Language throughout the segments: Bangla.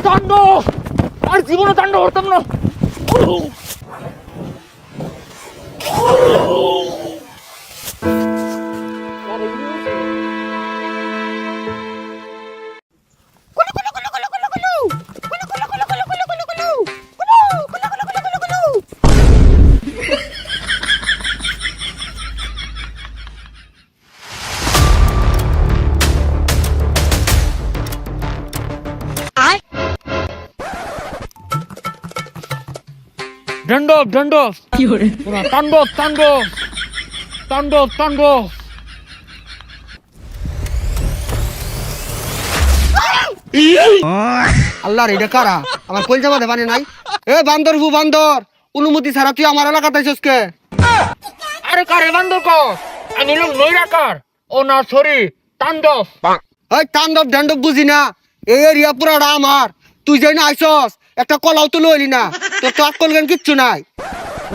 তাণ্ডব আর জীবনে তাণ্ডব করতাম না। তাণ্ডব তাণ্ডব কি করে তাণ্ডব তাণ্ডব তাণ্ডব তাণ্ডব। আল্লাহর এটা কারা আমার কলজা মাঝে পানি নাই। এ বান্দর হু বান্দর, অনুমতি ছাড়া তুই আমার এলাকাতে আইছস কে? আরে কারে বান্দর ক? আমি হলাম নৈরাকার। ও না সরি, তাণ্ডব। এই তাণ্ডব ঢান্ডব বুঝি না, এই এরিয়া পুরাটা আমার। তুই যাই না আইছস, একটা কলাও তো লইলি না। তোর তো আকল জ্ঞান কিচ্ছু নাই।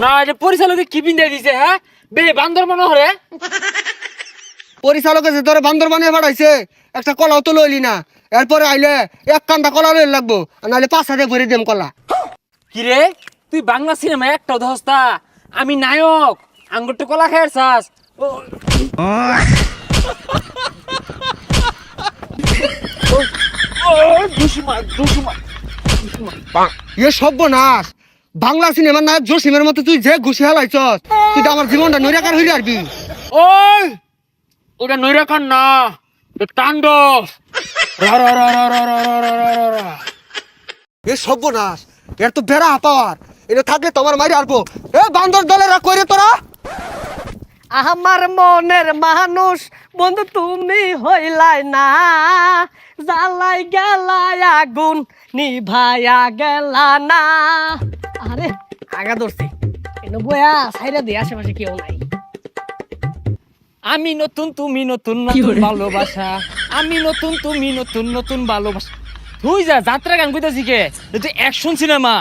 না এটা পরিচালকে কি বিন্দা দিছে? হ্যাঁ বে বান্দর মনে হরে। পরিচালকে যে তোরে বান্দর বানিয়ে পাঠাইছে, একটা কলাও তো লইলি না। এরপরে আইলে এক কান্দা কলা লইল লাগবো, নাহলে 5,000 ভরে দেম কলা। কি রে তুই বাংলা সিনেমা একটা ধস্তা, আমি নায়ক। আঙ্গুরটা কলা খেয়েছাস? এ সর্বনাশ, বাংলা সিনেমার নায়ক জসিমের মতো তুই যে ঘুষি হালাইছস, তুই তো আমার জীবনটা নৈরাকার হইলে আরবি। ওই ওটা নৈরাকার না, তাণ্ডব। এ সর্বনাশ, এর তো বেড়া পাওয়ার। এটা থাকলে তোমার মারি আরবো। এ বান্দর দলেরা কইরে তোরা। আমার মনের মানুষ বন্ধু তুমি হইলাই না, জ্বালাই গেলাই আগুন নিভাইয়া গেলা না। আরে আগা ধরছি এনে বয়া সাইরা দিয়ে আশেপাশে কেউ নাই। আমি নতুন তুমি নতুন, নতুন ভালোবাসা। আমি নতুন তুমি নতুন, নতুন ভালোবাসা। তুই যা যাত্রা গান কইতাছি কে? এটা অ্যাকশন সিনেমা।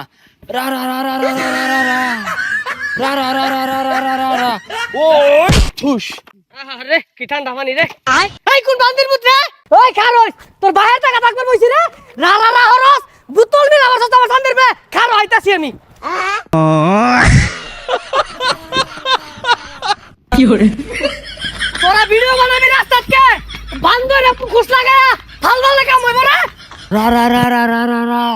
রা রা রা রা রা রা রা রা রা রা রা রা রা রা রা রা রা। ওই ঠুস। আরে কি ঠান্ডা পানি রে। এই কোন বান্দির পুত্রে? ওই খারস তোর বাহির টাকা থাকবার বইছি রে। রা রা রা হরস বুতল মিল আমার সাথে আমার সান্দির বে খারো আইতাছি আমি। কি হরে তোরা ভিডিও বানাবি রাস্তাত কে? বান্দরে খুশ লাগায়া ভাল ভাল লাগা মই বড়। রা রা রা রা রা রা রা।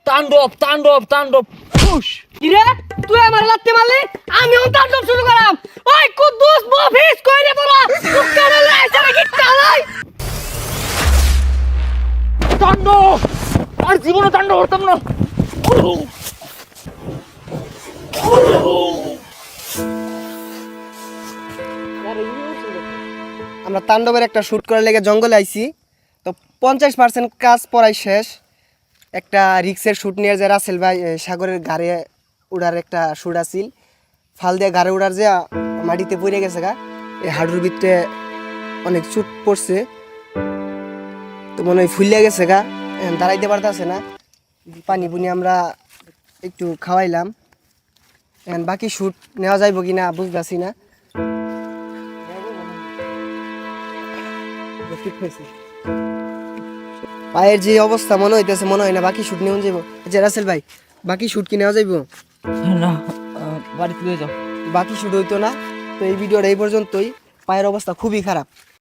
তাণ্ডব তাণ্ডব তাণ্ডব ঠুস। কি রে তুই আমার লাত্তি মারলি, আমি ওন তাণ্ডব শুরু করাম। ওই কুদ্দুস বফিস কই রে তোরা? তুকারে লাইছে নাকি কালাই? তাণ্ডব আর জীবনে তাণ্ডব করতাম না। আমরা তাণ্ডবের একটা শুট করার লেগে জঙ্গলে আইছি, তো 50% কাজ পড়াই শেষ। একটা রিক্সের শুট নিয়ে যে রাসেল ভাই সাগরের গাড়ে উড়ার একটা শুট আছিল, ফাল দিয়ে গাড়ে উড়ার যে মাটিতে পড়ে গেছে গা, এই হাডুর ভিতরে অনেক চুট পড়ছে, তো মনে হয় ফুলিয়া গেছে গা, এখন দাঁড়াইতে পারতেছে না। পানি পুনি আমরা একটু খাওয়াইলাম, এখন বাকি শুট নেওয়া যাইব কি না বুঝতেছি না। পায়ের যে অবস্থা মনে হইতেছে, মনে হয় না বাকি শুট নেওয়া যাইব। আচ্ছা রাসেল ভাই, বাকি শুট কি নেওয়া যাইব? না বাড়িতে লয়ে যাও। বাকি শুট হইতো না। তো এই ভিডিওটা এই পর্যন্তই। পায়ের অবস্থা খুবই খারাপ।